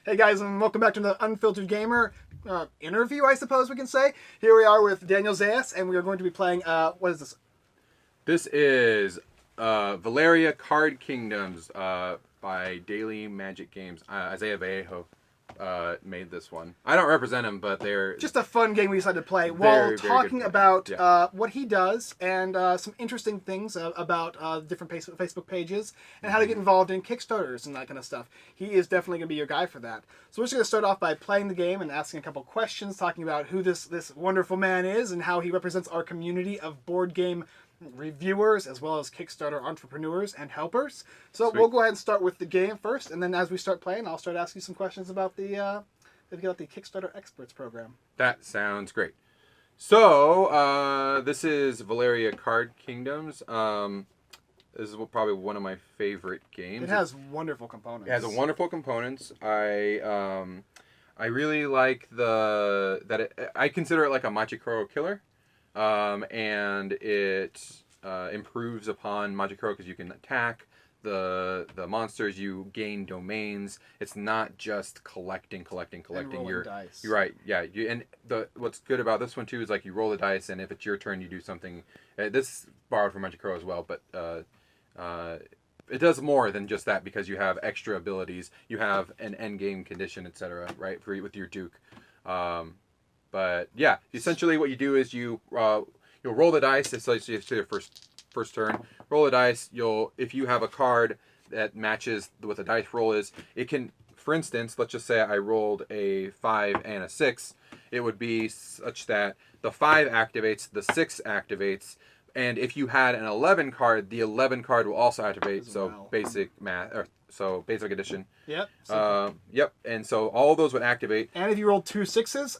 Hey guys, and welcome back to the Unfiltered Gamer interview, I suppose we can say. Here we are with Daniel Zayas, and we are going to be playing, what is this? This is Valeria Card Kingdoms by Daily Magic Games. Isaiah Vallejo made this one. I don't represent him, but they're... Just a fun game we decided to play while talking about what he does and some interesting things about different Facebook pages and how to get involved in Kickstarters and that kind of stuff. He is definitely going to be your guy for that. So we're just going to start off by playing the game and asking a couple questions, talking about who this wonderful man is and how he represents our community of board game reviewers as well as Kickstarter entrepreneurs and helpers. So We'll go ahead and start with the game first, and then as we start playing, I'll start asking some questions about the Kickstarter Experts program. That sounds great. So this is Valeria Card Kingdoms. This is probably one of my favorite games. It has wonderful components. It has wonderful components. I really like I consider it like a Machikoro killer. And it improves upon Majikoro because you can attack the monsters, you gain domains. It's not just collecting. And rolling dice. You're right, yeah. What's good about this one too is like you roll the dice, and if it's your turn, you do something. This is borrowed from Majikoro as well, but it does more than just that because you have extra abilities. You have an end game condition, etc. Right, with your Duke. But yeah, essentially what you do is you'll roll the dice. It's like your first turn. Roll the dice. If you have a card that matches what the dice roll is, it can. For instance, let's just say I rolled a 5 and a 6. It would be such that the 5 activates, the 6 activates, and if you had an 11 card, the 11 card will also activate. So basic math. Basic addition. Yep. Yep. And so all those would activate. And if you rolled 2 6s,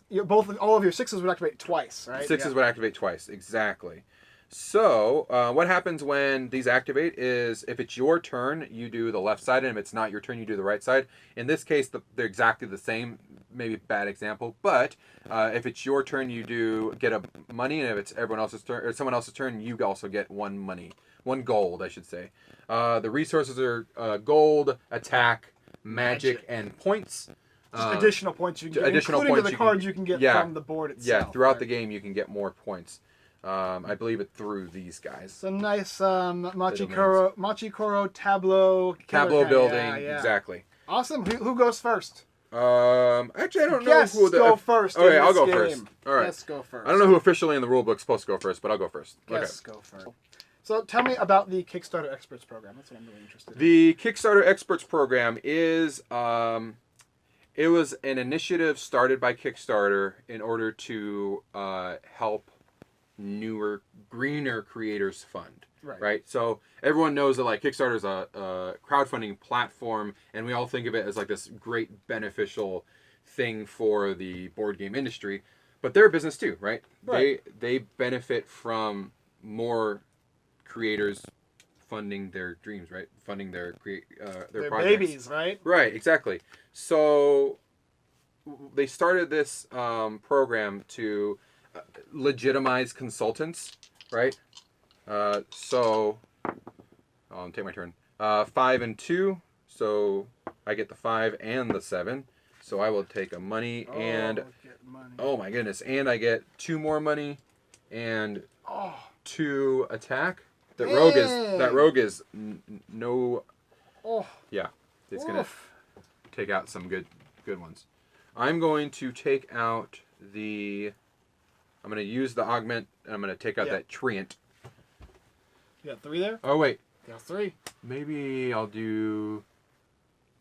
all of your 6s would activate twice, right? 6s would activate twice, exactly. So what happens when these activate is if it's your turn, you do the left side, and if it's not your turn, you do the right side. In this case, they're exactly the same. Maybe bad example, but if it's your turn, you get a money, and if it's everyone else's turn or someone else's turn, you also get 1 money, 1 gold, I should say. The resources are gold, attack, magic, and points. Just additional points you can get, including the cards you can get from the board itself. Yeah, throughout the game you can get more points. I believe it through these guys. Some nice Machikoro tableau building, yeah. Exactly. Awesome. Who goes first? Actually, I don't know who go first. Okay, I'll go first. All right. Guess go first. I don't know who officially in the rulebook is supposed to go first, but I'll go first. Guess go first. So tell me about the Kickstarter Experts program. That's what I'm really interested in. The Kickstarter Experts program is it was an initiative started by Kickstarter in order to help newer, greener creators fund. Right. So everyone knows that like Kickstarter is a crowdfunding platform, and we all think of it as like this great beneficial thing for the board game industry, but they're a business too, right? They benefit from more creators funding their dreams, right? Funding their projects. Babies, right? Right, exactly. So they started this program to legitimize consultants, right? So I'll take my turn. 5 and 2, so I get the 5 and the 7. So I will take a money oh my goodness, and I get 2 more money and 2 attack. That rogue is no. Yeah, it's gonna take out some good ones. I'm going to take out I'm going to use the augment, and I'm going to take out that treant. You got 3 there? Oh wait, you got 3. Maybe I'll do.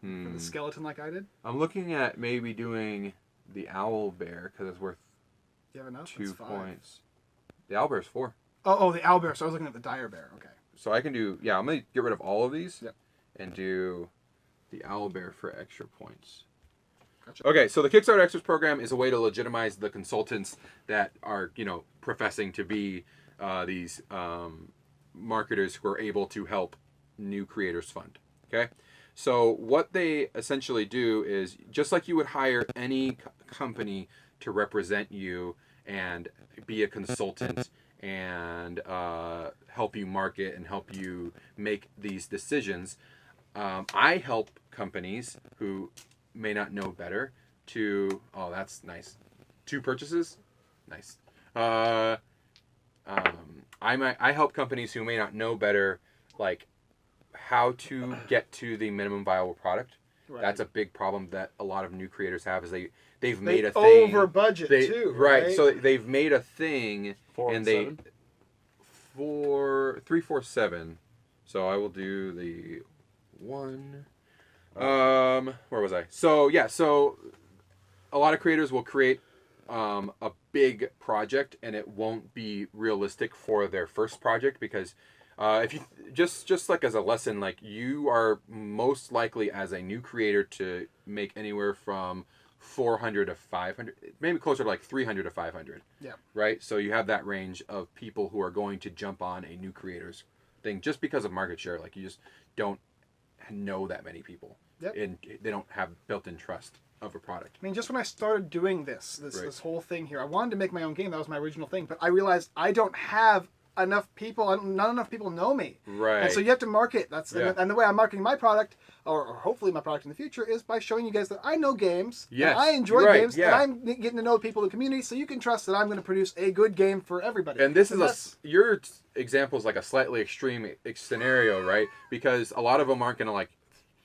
The skeleton like I did. I'm looking at maybe doing the owl bear because it's worth. Do you have enough? 2 points. The owl bear's 4. Oh, the owl bear. So I was looking at the dire bear. Okay. So I can do. Yeah, I'm gonna get rid of all of these. Yep. And do the owl bear for extra points. Gotcha. Okay, so the Kickstarter Experts program is a way to legitimize the consultants that are, professing to be these marketers who are able to help new creators fund. Okay, so what they essentially do is just like you would hire any company to represent you and be a consultant and help you market and help you make these decisions. I help companies who may not know better to, oh, that's nice. 2 purchases? Nice. I help companies who may not know better, like how to get to the minimum viable product. Right. That's a big problem that a lot of new creators have, is they've made a thing over budget too, right? So they've made a thing 347. So I will do the one. Where was I? So yeah, so a lot of creators will create a big project, and it won't be realistic for their first project, because if you just like as a lesson, like you are most likely as a new creator to make anywhere from 400 to 500, maybe closer to like 300 to 500. Yeah. Right. So you have that range of people who are going to jump on a new creator's thing just because of market share. Like you just don't know that many people. Yep. And they don't have built-in trust of a product. I mean, just when I started doing this whole thing here, I wanted to make my own game. That was my original thing, but I realized I don't have enough people. Not enough people know me. Right. And so you have to market. And the way I'm marketing my product, or hopefully my product in the future, is by showing you guys that I know games. Yes. And I enjoy games. Yeah. And I'm getting to know people in the community, so you can trust that I'm going to produce a good game for everybody. And this is your example is like a slightly extreme scenario, right? Because a lot of them aren't going to like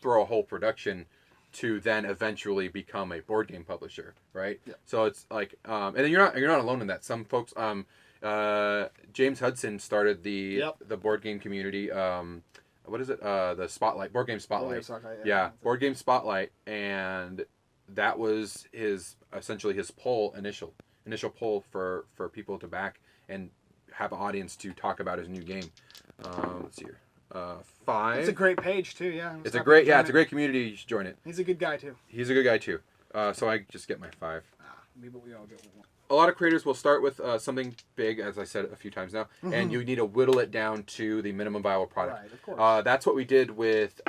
throw a whole production to then eventually become a board game publisher, right? Yeah. So it's like, and then you're not alone in that. Some folks, James Hudson started the board game community. What is it? The Spotlight, Board Game Spotlight. Board Game Spotlight, and that was essentially his initial poll for people to back and have an audience to talk about his new game. Let's see here. 5. It's a great page too. Yeah. It's a great community. You should join it. He's a good guy too. So I just get my 5. We all get one. A lot of creators will start with something big, as I said a few times now, and you need to whittle it down to the minimum viable product. Right, of course. That's what we did with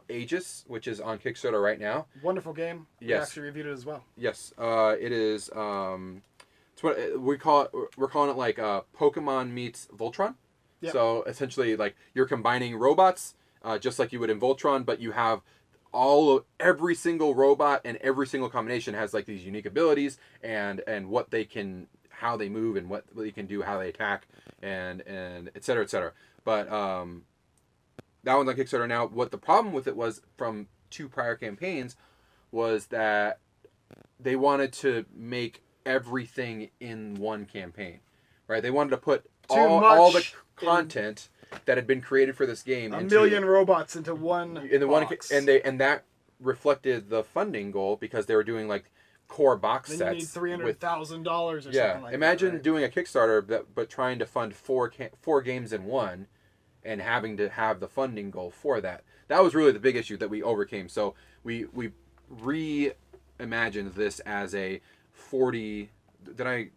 Aegis, which is on Kickstarter right now. Wonderful game. Yes. We actually reviewed it as well. Yes. It is. It's what we call it. We're calling it like Pokemon meets Voltron. Yep. So essentially, like you're combining robots, just like you would in Voltron, but you have every single robot and every single combination has like these unique abilities and what they can, how they move and what they can do, how they attack, and et cetera, et cetera. But that one's on Kickstarter now. What the problem with it was from 2 prior campaigns was that they wanted to make everything in one campaign, right? They wanted to put all the content that had been created for this game, a million robots into one box. And that reflected the funding goal, because they were doing like core box then sets. You need $300,000 or something like imagine that. Right? doing a Kickstarter but trying to fund four games in one, and having to have the funding goal for that. That was really the big issue that we overcame. So we reimagined this as a 40.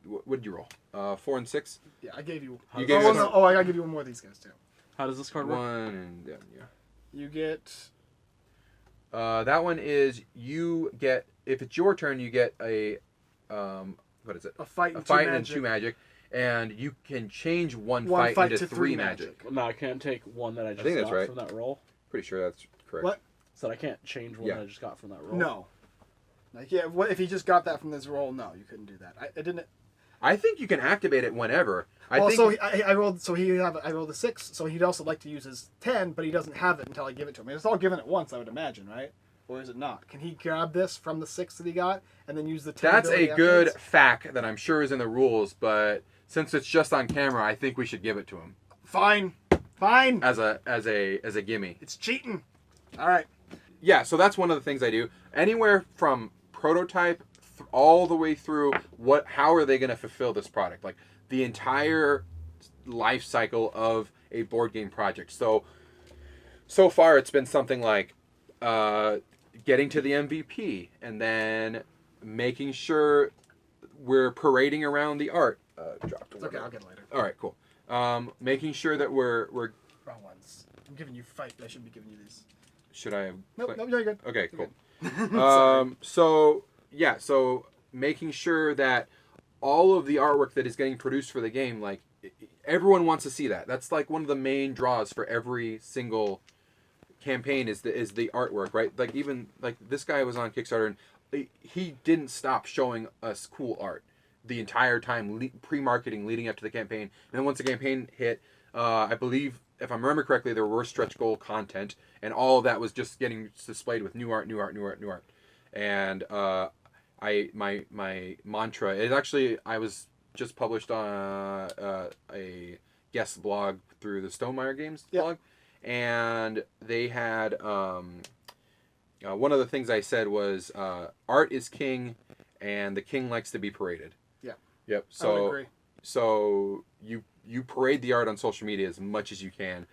What did you roll? 4 and 6. Yeah, I gave you. I gotta give you one more of these guys too. How does this card work? 1 and yeah. You get. That one is you get, if it's your turn, you get a what is it? A fight and 2 magic, and you can change one fight into 3 magic. No, I can't take one that I think that's got right. from that roll. Pretty sure that's correct. What? So I can't change one that I just got from that roll. No. Like what if he just got that from this roll? No, you couldn't do that. I didn't. I think you can activate it whenever. I rolled a 6, so he'd also like to use his 10, but he doesn't have it until I give it to him. It's all given at once, I would imagine, right? Or is it not? Can he grab this from the 6 that he got and then use the 10? That's a good fact that I'm sure is in the rules, but since it's just on camera, I think we should give it to him. Fine. As a gimme. It's cheating. All right. Yeah, so that's one of the things I do. Anywhere from prototype all the way through how are they going to fulfill this product? Like the entire life cycle of a board game project. So far it's been something like getting to the MVP and then making sure we're parading around the art. It's okay, I'll get it later. All right, cool. Making sure that we're wrong ones. I'm giving you fight. I shouldn't be giving you these. Should I have... No, you're good. Okay, you're cool. So making sure that all of the artwork that is getting produced for the game, like everyone wants to see that. That's like one of the main draws for every single campaign is the artwork, right? Like even like this guy was on Kickstarter and he didn't stop showing us cool art the entire time, pre-marketing leading up to the campaign. And then once the campaign hit, I believe, if I remember correctly, there were stretch goal content, and all of that was just getting displayed with new art. And my mantra is actually, I was just published on a guest blog through the Stonemeyer Games blog, and they had one of the things I said was art is king, and the king likes to be paraded. Yep. So I would agree. So you parade the art on social media as much as you can.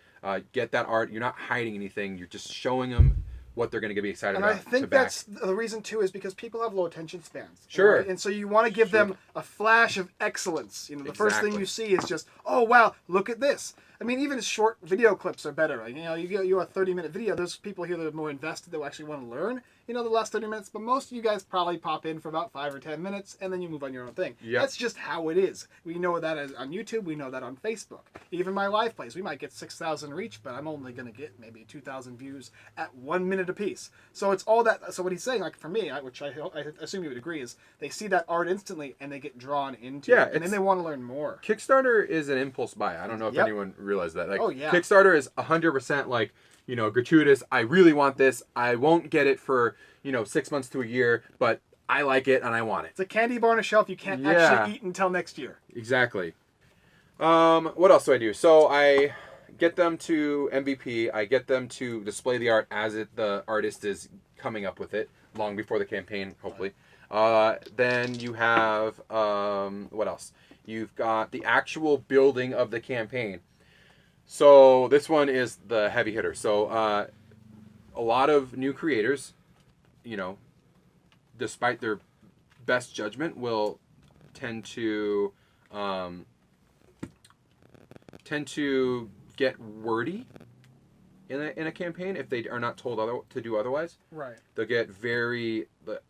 Get that art. You're not hiding anything. You're just showing them what they're going to be excited about. And I think that's the reason too, is because people have low attention spans. Sure. Right? And so you want to give them a flash of excellence. You know, the first thing you see is just, oh wow, look at this. I mean, even short video clips are better. You know, you a 30-minute video. There's people here that are more invested that will actually want to learn. You know, the last 30 minutes. But most of you guys probably pop in for about 5 or 10 minutes, and then you move on your own thing. Yep. That's just how it is. We know that as on YouTube. We know that on Facebook. Even my live plays, we might get 6,000 reach, but I'm only going to get maybe 2,000 views at 1 minute apiece. So it's all that. So what he's saying, like for me, which I assume you would agree, is they see that art instantly and they get drawn into it, and then they want to learn more. Kickstarter is an impulse buy. I don't know if anyone realized that. Like, oh yeah. Kickstarter is 100% like, you know, gratuitous. I really want this. I won't get it for, 6 months to a year, but I like it and I want it. It's a candy bar on a shelf you can't actually eat until next year. Exactly. What else do I do? So I get them to MVP. I get them to display the art as the artist is coming up with it, long before the campaign, hopefully. Then you have, what else? You've got the actual building of the campaign. So this one is the heavy hitter. So a lot of new creators, despite their best judgment, will tend to get wordy in a campaign if they are not told to do otherwise. Right. They'll get very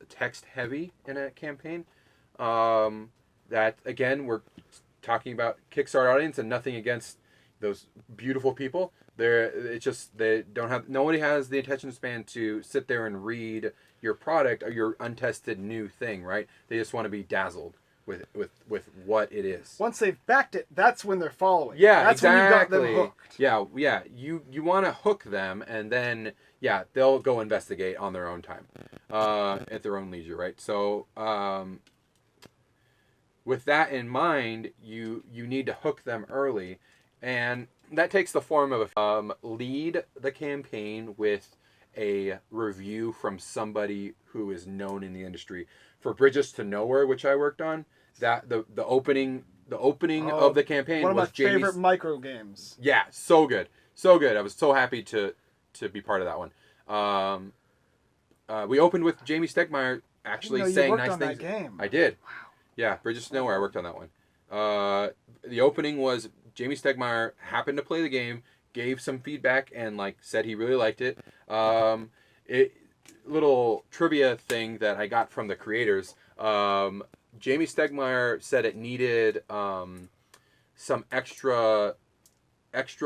text heavy in a campaign. That again, we're talking about Kickstarter audience and nothing against those beautiful people. Nobody has the attention span to sit there and read your product or your untested new thing, right? They just want to be dazzled with what it is. Once they've backed it, that's when they're following. Yeah, that's exactly. when you've got them hooked. Yeah. You want to hook them, and then they'll go investigate on their own time, at their own leisure, right? So with that in mind, you need to hook them early, and that takes the form of lead the campaign with a review from somebody who is known in the industry. For Bridges to Nowhere, which I worked on, that the opening of the campaign was one of my Jamie's favorite micro games. Yeah, so good. I was so happy to be part of that one. We opened with Jamie Stegmeyer actually saying nice things. That game. I did. Wow. Yeah, Bridges to Nowhere. I worked on that one. The opening was Jamie Stegmeyer happened to play the game, gave some feedback, and said he really liked it. Little trivia thing that I got from the creators. Jamie Stegmeyer said it needed some extra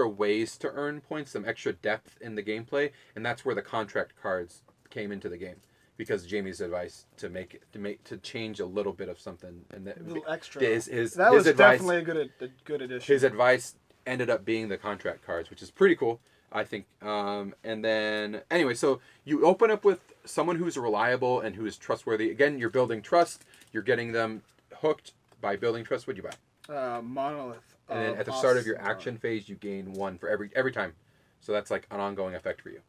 ways to earn points, some extra depth in the gameplay, and that's where the contract cards came into the game. Because Jamie's advice to change a little bit of something, and a little extra. His was advice, definitely a good addition. His advice ended up being the contract cards, which is pretty cool, I think. And then anyway, so you open up with someone who's reliable and who is trustworthy. Again, you're building trust. You're getting them hooked by building trust. What'd you buy? Monolith. And then at the start of your action phase, you gain 1 for every time. So that's like an ongoing effect for you.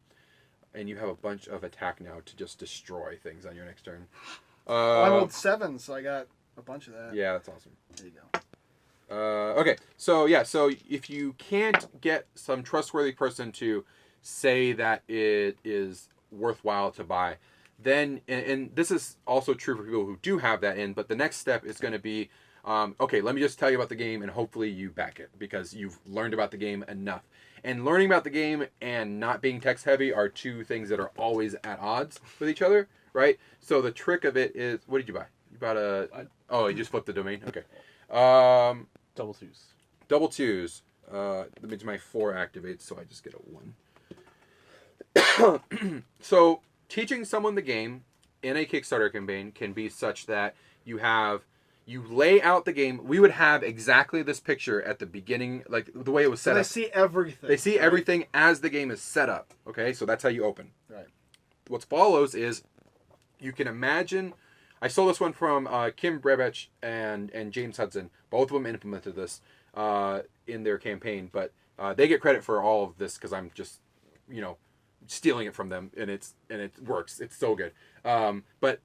And you have a bunch of attack now to just destroy things on your next turn. I rolled 7, so I got a bunch of that. Yeah, that's awesome. There you go. Okay, so if you can't get some trustworthy person to say that it is worthwhile to buy, then, and this is also true for people who do have that in, but the next step is going to be, okay, let me just tell you about the game, and hopefully you back it, because you've learned about the game enough. And learning about the game and not being text heavy are two things that are always at odds with each other, right? So the trick of it is, what did you buy? You bought you just flipped the domain? Okay. Double twos. Double twos. That means my 4 activates, so I just get a 1. So teaching someone the game in a Kickstarter campaign can be such that you lay out the game. We would have exactly this picture at the beginning, like the way it was set up. They see everything. They see everything as the game is set up. Okay, so that's how you open. Right. What follows is you can imagine. I stole this one from Kim Brebech and James Hudson. Both of them implemented this in their campaign, but they get credit for all of this because I'm just, stealing it from them, and it works. It's so good. But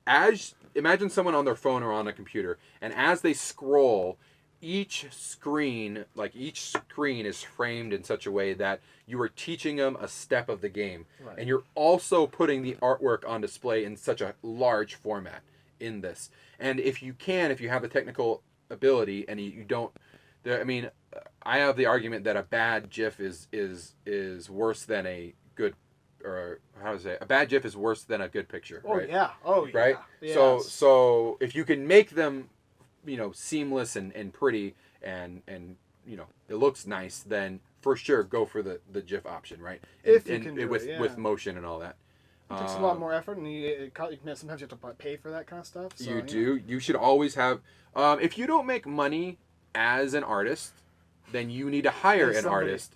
imagine someone on their phone or on a computer, and as they scroll, each screen is framed in such a way that you are teaching them a step of the game, right. And you're also putting the artwork on display in such a large format in this. And if you have the technical ability, and you don't, I have the argument that a bad GIF is worse than a good, or how to say, a bad GIF is worse than a good picture. Oh right? Yeah. Oh yeah. Right. Yes. So if you can make them, seamless and pretty and it looks nice, then for sure go for the GIF option, right? If you can do with motion and all that. It takes a lot more effort, and sometimes you have to pay for that kind of stuff. So, you do. You should always have. If you don't make money as an artist, then you need to hire an artist.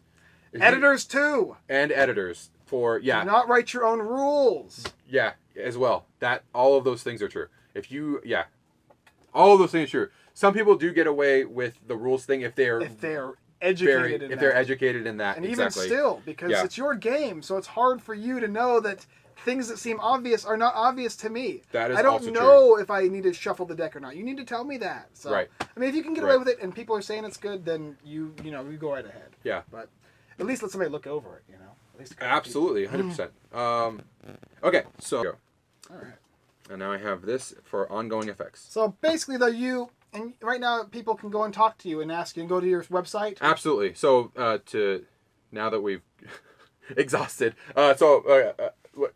Editors too. And editors do not write your own rules. Yeah, as well. That all of those things are true. All of those things are true. Some people do get away with the rules thing if they're educated in that. And exactly. Even still, because it's your game, so it's hard for you to know that things that seem obvious are not obvious to me. That is I don't also know true. if I need to shuffle the deck or not. You need to tell me that. So, right. If you can get away with it and people are saying it's good, then you go right ahead. Yeah. But at least let somebody look over it. At least absolutely, 100%. Okay, so all right. And now I have this for ongoing effects. So basically, though, and right now people can go and talk to you and ask you and go to your website. Absolutely. So now that we've exhausted,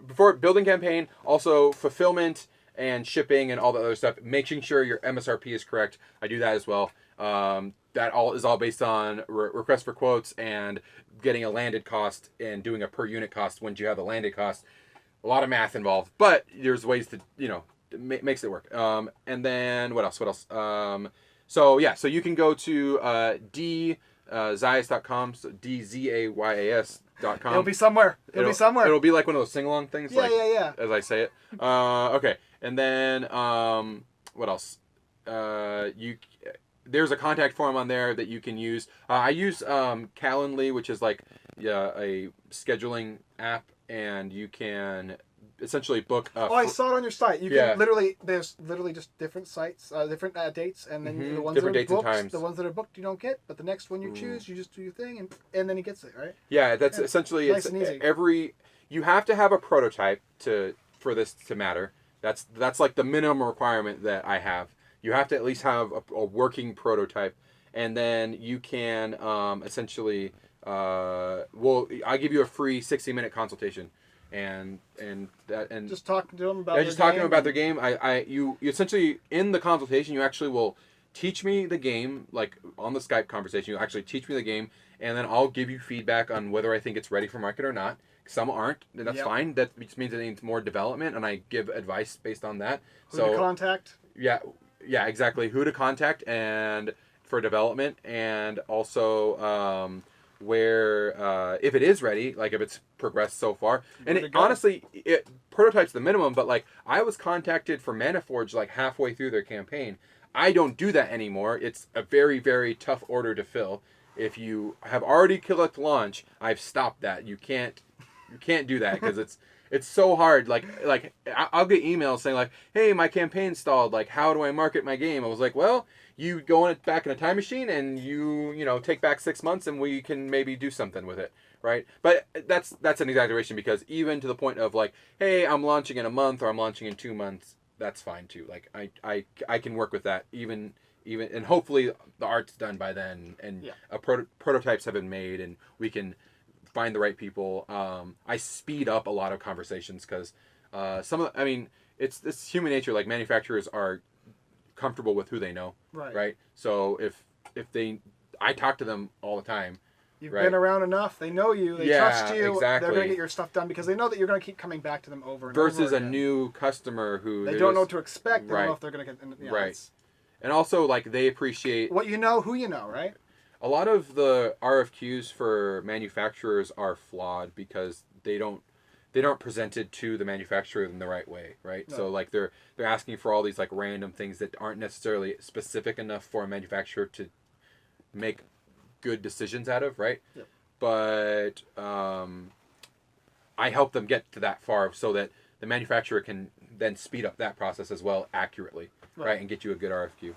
before building campaign, also fulfillment and shipping and all the other stuff, making sure your MSRP is correct. I do that as well. That is all based on request for quotes and getting a landed cost and doing a per unit cost once you have the landed cost. A lot of math involved, but there's ways to, makes it work. And then what else? So you can go to Zayas.com, so DZAYAS.com. It'll be somewhere. It'll be like one of those sing-along things, yeah. as I say it. Okay, and then what else? There's a contact form on there that you can use. I use Calendly, which is like a scheduling app, and you can essentially book. I saw it on your site. You can there's literally just different sites, different dates, and then the ones different that are dates and booked, times. the ones that are booked you don't get, but the next one you choose, you just do your thing, and then he gets it, right? Yeah, that's essentially nice and easy. You have to have a prototype for this to matter. That's like the minimum requirement that I have. You have to at least have a working prototype, and then you can essentially I'll give you a free 60-minute consultation, and just talking to them about their game. You essentially, in the consultation, you actually will teach me the game, like on the Skype conversation. You actually teach me the game, and then I'll give you feedback on whether I think it's ready for market or not. Some aren't, and that's fine. That just means it needs more development, and I give advice based on that. Who to contact? Yeah, exactly. Who to contact and for development, and also where if it is ready, like if it's progressed so far. And honestly, prototype's the minimum. But like I was contacted for Manaforge like halfway through their campaign. I don't do that anymore. It's a very, very tough order to fill. If you have already clicked launch, I've stopped that. You can't do that because it's so hard. Like I'll get emails saying like, "Hey, my campaign stalled. Like, how do I market my game?" I was like, "Well, you go back in a time machine and you take back 6 months and we can maybe do something with it, right?" But that's an exaggeration because even to the point of like, "Hey, I'm launching in a month or I'm launching in 2 months," that's fine too. Like I can work with that even and hopefully the art's done by then and prototypes have been made and we can find the right people. I speed up a lot of conversations because it's human nature. Like manufacturers are comfortable with who they know, right? So if I talk to them all the time, You've right. been around enough. They know you. They Yeah, trust you. exactly. They're going to get your stuff done because they know that you're going to keep coming back to them over and Versus over a again. new customer who They don't know what to expect. They don't Right. know if they're going to get... You know, Right. And also, like, they appreciate... What you know, who you know, right? A lot of the RFQs for manufacturers are flawed because they don't present it to the manufacturer in the right way, right? No. So like they're asking for all these like random things that aren't necessarily specific enough for a manufacturer to make good decisions out of, right? Yep. But I help them get to that far so that the manufacturer can then speed up that process as well accurately, right? And get you a good RFQ.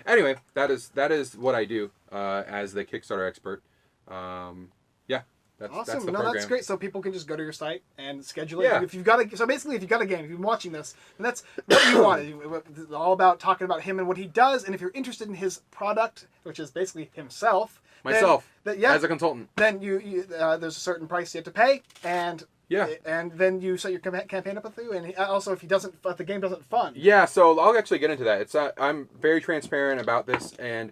Anyway, that is what I do as the Kickstarter expert. Yeah, Awesome. that's the No, program. that's great. So people can just go to your site and schedule it. Yeah. If you've got a, so basically, if you've got a game, if you've been watching this, then that's what you want. It's all about talking about him and what he does. And if you're interested in his product, which is basically himself, Myself, then, as a consultant. then you there's a certain price you have to pay, and Yeah. and then you set your campaign up with you. And also, if the game doesn't fund. Yeah, so I'll actually get into that. It's I'm very transparent about this, and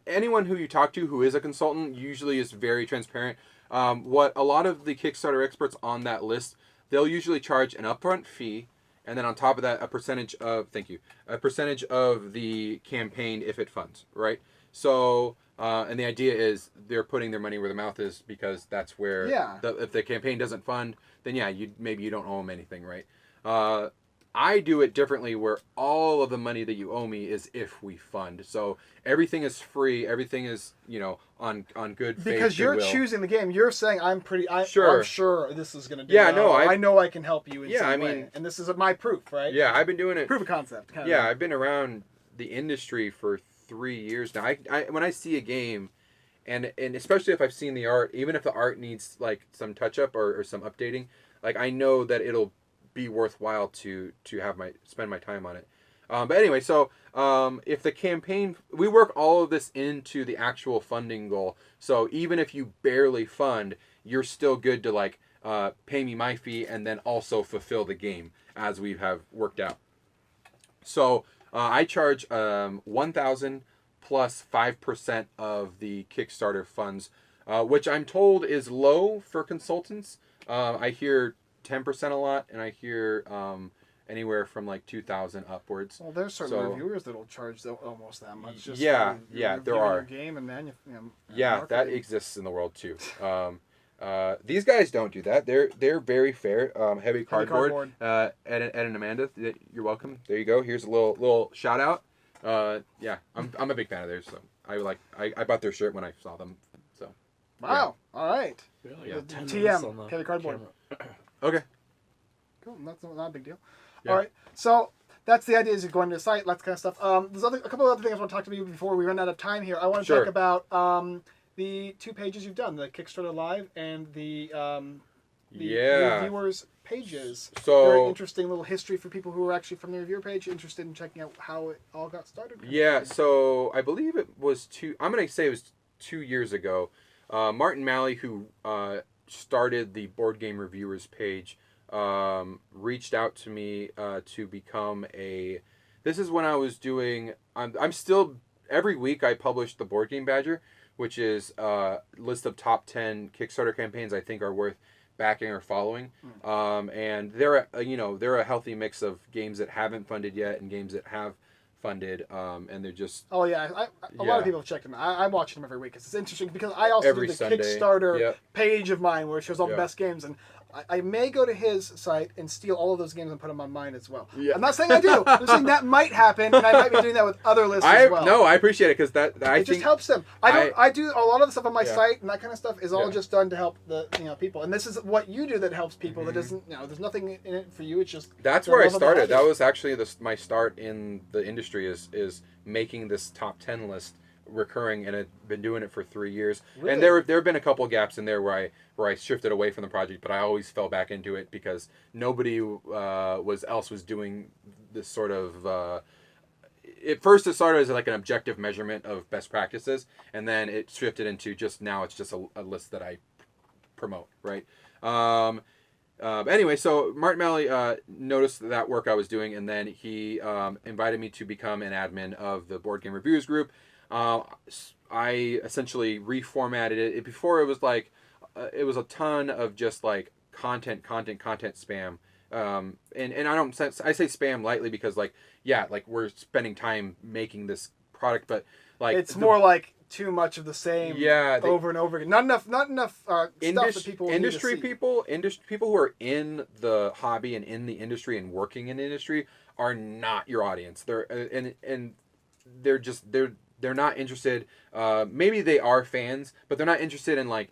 anyone who you talk to who is a consultant usually is very transparent. What a lot of the Kickstarter experts on that list, they'll usually charge an upfront fee, and then on top of that, a percentage of the campaign if it funds, right? So, and the idea is they're putting their money where their mouth is because that's where if the campaign doesn't fund, then yeah, maybe you don't owe them anything, right? I do it differently where all of the money that you owe me is if we fund. So everything is free. Everything is, on good faith. Because you're goodwill. choosing the game. You're saying, I'm Sure. sure this is going to do Yeah, well. no, I know I can help you in some way. mean, And this is my proof, right? Yeah, I've been doing it. Proof of concept. Kind of Yeah, I've been around the industry for 3 years now. I when I see a game, and especially if I've seen the art, even if the art needs like some touch up or some updating, like I know that it'll be worthwhile to spend my time on it. But anyway, so if the campaign, we work all of this into the actual funding goal. So even if you barely fund, you're still good to like pay me my fee and then also fulfill the game as we have worked out. So I charge $1,000 plus 5% of the Kickstarter funds, which I'm told is low for consultants. I hear 10% a lot, and I hear anywhere from like 2,000 upwards. Well, there's certain reviewers that'll charge almost that much. Just there are. Your game and that exists in the world too. These guys don't do that. They're very fair. Heavy Cardboard. Ed and Amanda, you're welcome. There you go. Here's a little shout out. Yeah, I'm a big fan of theirs. So I bought their shirt when I saw them. So. Wow. Yeah. All right. Yeah. TM. Heavy Cardboard. Okay. Cool. That's not a big deal. Yeah. All right. So that's the idea, is you're going to the site, that kind of stuff. There's a couple of other things I want to talk to you before we run out of time here. I want to talk about the 2 pages you've done, the Kickstarter Live and the reviewers' pages. So very interesting little history for people who are actually from the reviewer page, interested in checking out how it all got started. Yeah. So I believe it was I'm going to say it was 2 years ago. Martin Malley, who started the Board Game Reviewers page, reached out to me to become this is when I was doing, I'm still, every week I publish the Board Game Badger, which is a list of top 10 Kickstarter campaigns I think are worth backing or following. And they're a healthy mix of games that haven't funded yet and games that have funded, and they're just... Oh, yeah. A lot of people have checked them. I'm watching them every week. It's interesting because I also do the Sunday. Kickstarter page of mine where it shows all the best games, and I may go to his site and steal all of those games and put them on mine as well. Yeah. I'm not saying I do. I'm saying that might happen, and I might be doing that with other lists as well. No, I appreciate it because it just helps them. I do a lot of the stuff on my site, and that kind of stuff is all just done to help the people. And this is what you do that helps people. That doesn't, there's nothing in it for you. It's just that's where I started. That was actually my start in the industry is making this top 10 list recurring, and I've been doing it for 3 years. Really? And there have been a couple gaps in there where I shifted away from the project, but I always fell back into it because nobody was doing this sort of. At first, it started as like an objective measurement of best practices, and then it shifted into now it's just a list that I promote, right? Anyway, so Martin Malley noticed that work I was doing, and then he invited me to become an admin of the Board Game Reviewers group. I essentially reformatted it. Before it was like, it was a ton of just like content spam. And I say spam lightly because like, yeah, like we're spending time making this product, but like it's more like too much of the same. Yeah, over and over again. Not enough stuff that people industry need to see. people who are in the hobby and in the industry and working in the industry are not your audience. They're and they're just they're not interested. Maybe they are fans, but they're not interested in like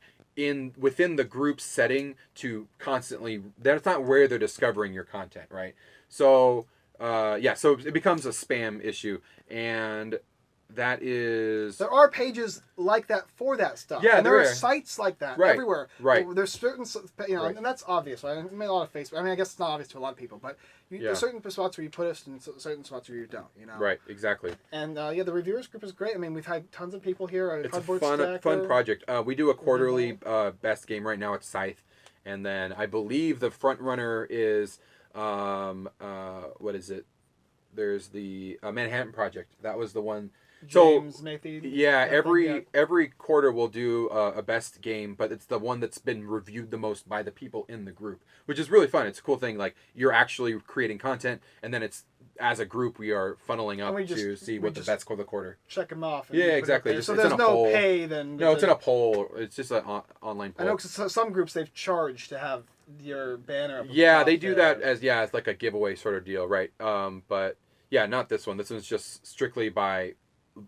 within the group setting to constantly. That's not where they're discovering your content, right? So so it becomes a spam issue, and that is... There are pages like that for that stuff. Yeah, and there are are sites like that Right. everywhere. Right. There's certain, Right. and that's obvious, right? I mean, a lot of Facebook. I mean, I guess it's not obvious to a lot of people, but there's certain spots where you put us and certain spots where you don't, Right, exactly. And the reviewers group is great. I mean, we've had tons of people here. It's a fun project. We do a quarterly best game right now. It's Scythe, and then I believe the front runner is what is it? There's the Manhattan Project. That was the one. James Nathan. Yeah, every quarter we'll do a best game, but it's the one that's been reviewed the most by the people in the group, which is really fun. It's a cool thing. Like you're actually creating content, and then it's as a group we are funneling up to see what the best for the quarter. Check them off. Yeah, exactly. So there's no pay then. No, it's in a poll. It's just an online poll. I know because some groups they've charged to have your banner. Yeah, they do that as like a giveaway sort of deal, right? But yeah, not this one. This one's just strictly by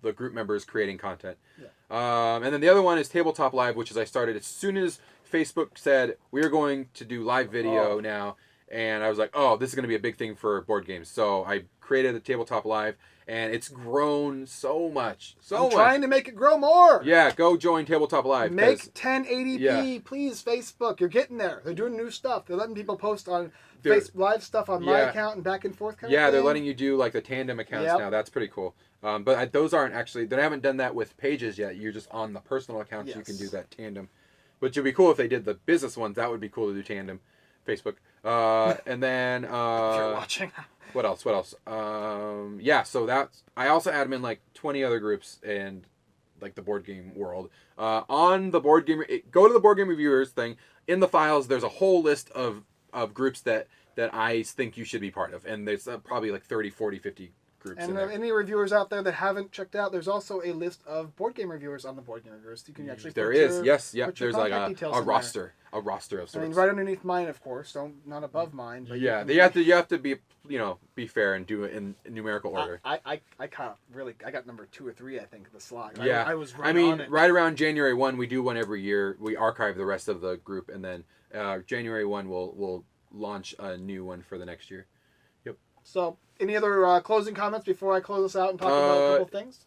the group members creating content. Yeah. And then the other one is Tabletop Live, which is I started as soon as Facebook said we're going to do live video now, and I was like, oh, this is going to be a big thing for board games. So I created the Tabletop Live, and it's grown so much. I'm trying to make it grow more. Yeah, go join Tabletop Live. Make 1080p, please, Facebook. You're getting there. They're doing new stuff. They're letting people post on live stuff on my account and back and forth kind of thing. They're letting you do like the tandem accounts now. That's pretty cool. But those aren't actually, they haven't done that with pages yet. You're just on the personal accounts. You can do that tandem. Which would be cool if they did the business ones. That would be cool to do tandem. Facebook. And then... if you're watching. What else? So that's... I also add them in like 20 other groups and like the board game world. On the board game... Go to the board game reviewers thing. In the files, there's a whole list of groups that I think you should be part of. And there's probably like 30, 40, 50 groups. And any reviewers out there that haven't checked out, there's also a list of board game reviewers on the board game reviewers. You can actually there's like a roster of sorts. I mean, right underneath mine, of course, not above mine. But you have to be be fair and do it in numerical order. I got number 2 or 3, I think, the slot. Yeah, I was on it. Right around January 1, we do one every year. We archive the rest of the group, and then January 1 we'll launch a new one for the next year. Yep. So, any other closing comments before I close this out and talk about a couple things?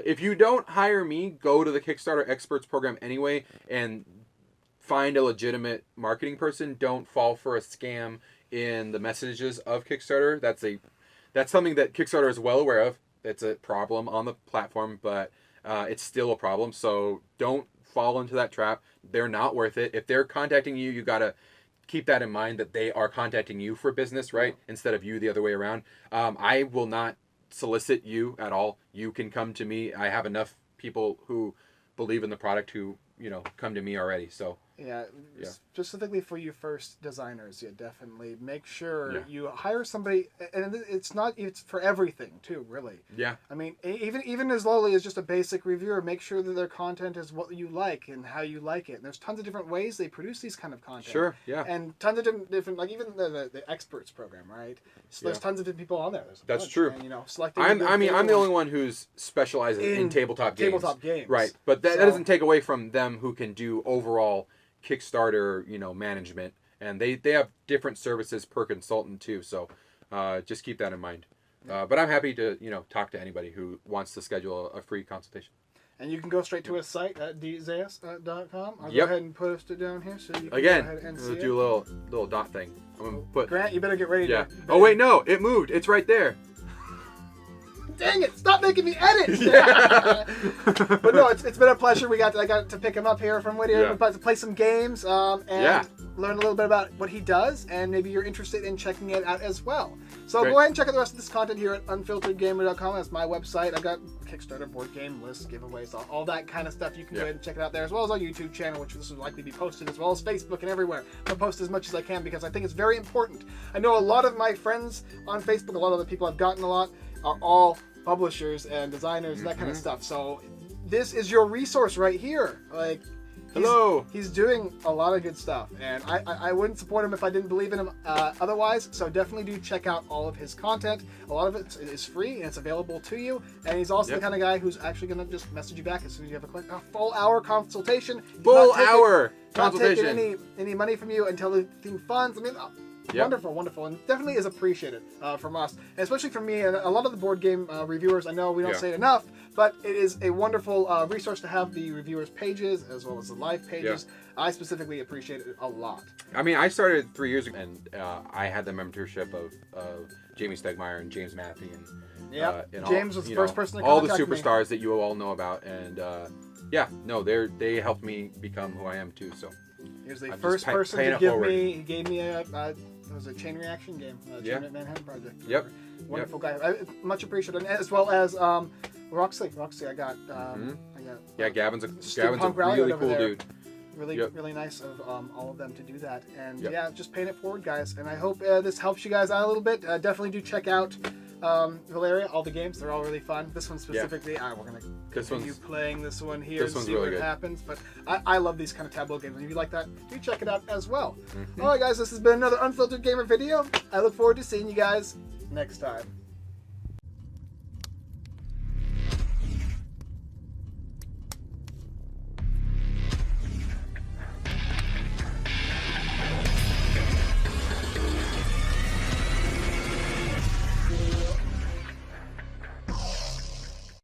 If you don't hire me, go to the Kickstarter Experts program anyway and find a legitimate marketing person. Don't fall for a scam in the messages of Kickstarter. That's something that Kickstarter is well aware of. It's a problem on the platform, but it's still a problem. So don't fall into that trap. They're not worth it. If they're contacting you, you gotta keep that in mind that they are contacting you for business, right? Instead of you the other way around. I will not solicit you at all. You can come to me. I have enough people who believe in the product who come to me already. So specifically for you first designers, definitely make sure you hire somebody, and it's for everything too, really. Yeah. I mean, even as lowly as just a basic reviewer, make sure that their content is what you like and how you like it. And there's tons of different ways they produce these kind of content. Sure. Yeah. And tons of different like even the experts program, right? So there's tons of different people on there. That's true. And, selecting. I'm the only one who's specializes in tabletop games. Tabletop games. Right. But that doesn't take away from them who can do overall Kickstarter, management, and they have different services per consultant too. So just keep that in mind. But I'm happy to talk to anybody who wants to schedule a free consultation. And you can go straight to his site at dzayas.com. I'll go ahead and post it down here so you can again go ahead and see it. Do a little dot thing. I'm gonna put Grant, you better get ready. Oh wait, no, it moved. It's right there. Dang it! Stop making me edit. Yeah. But no, it's been a pleasure. I got to pick him up here from Whittier to play some games and learn a little bit about what he does, and maybe you're interested in checking it out as well. So go ahead and check out the rest of this content here at unfilteredgamer.com. That's my website. I've got Kickstarter, board game lists, giveaways, all that kind of stuff. You can go ahead and check it out there, as well as our YouTube channel, which this will likely be posted, as well as Facebook and everywhere. I'll post as much as I can because I think it's very important. I know a lot of my friends on Facebook, a lot of the people I've gotten a lot, are all publishers and designers and that kind of stuff. So this is your resource right here. Like, he's doing a lot of good stuff, and I wouldn't support him if I didn't believe in him otherwise. So definitely do check out all of his content. A lot of it is free and it's available to you, and he's also the kind of guy who's actually going to just message you back as soon as you have a full hour consultation. Not taking any money from you until the thing funds. I mean, wonderful, and definitely is appreciated from us, and especially from me and a lot of the board game reviewers. I know we don't say it enough, but it is a wonderful resource to have the reviewers' pages as well as the live pages. I specifically appreciate it a lot. I mean, I started 3 years ago, and I had the mentorship of Jamie Stegmeyer and James Matthew, and James was the first person to all the contact superstars that you all know about, and they helped me become who I am too. So he was the first person to give me. He gave me it was a chain reaction game, Manhattan Project. Yep. Wonderful guy. Much appreciated, as well as Roxy. I got. Gavin's a really cool dude. Really nice of all of them to do that, and just paying it forward, guys. And I hope this helps you guys out a little bit. Definitely do check out Valeria. All the games, they're all really fun. This one specifically, we're gonna continue playing this one here and see what happens. But I love these kind of tableau games, and if you like that, do check it out as well. All right, guys, this has been another Unfiltered Gamer video. I look forward to seeing you guys next time.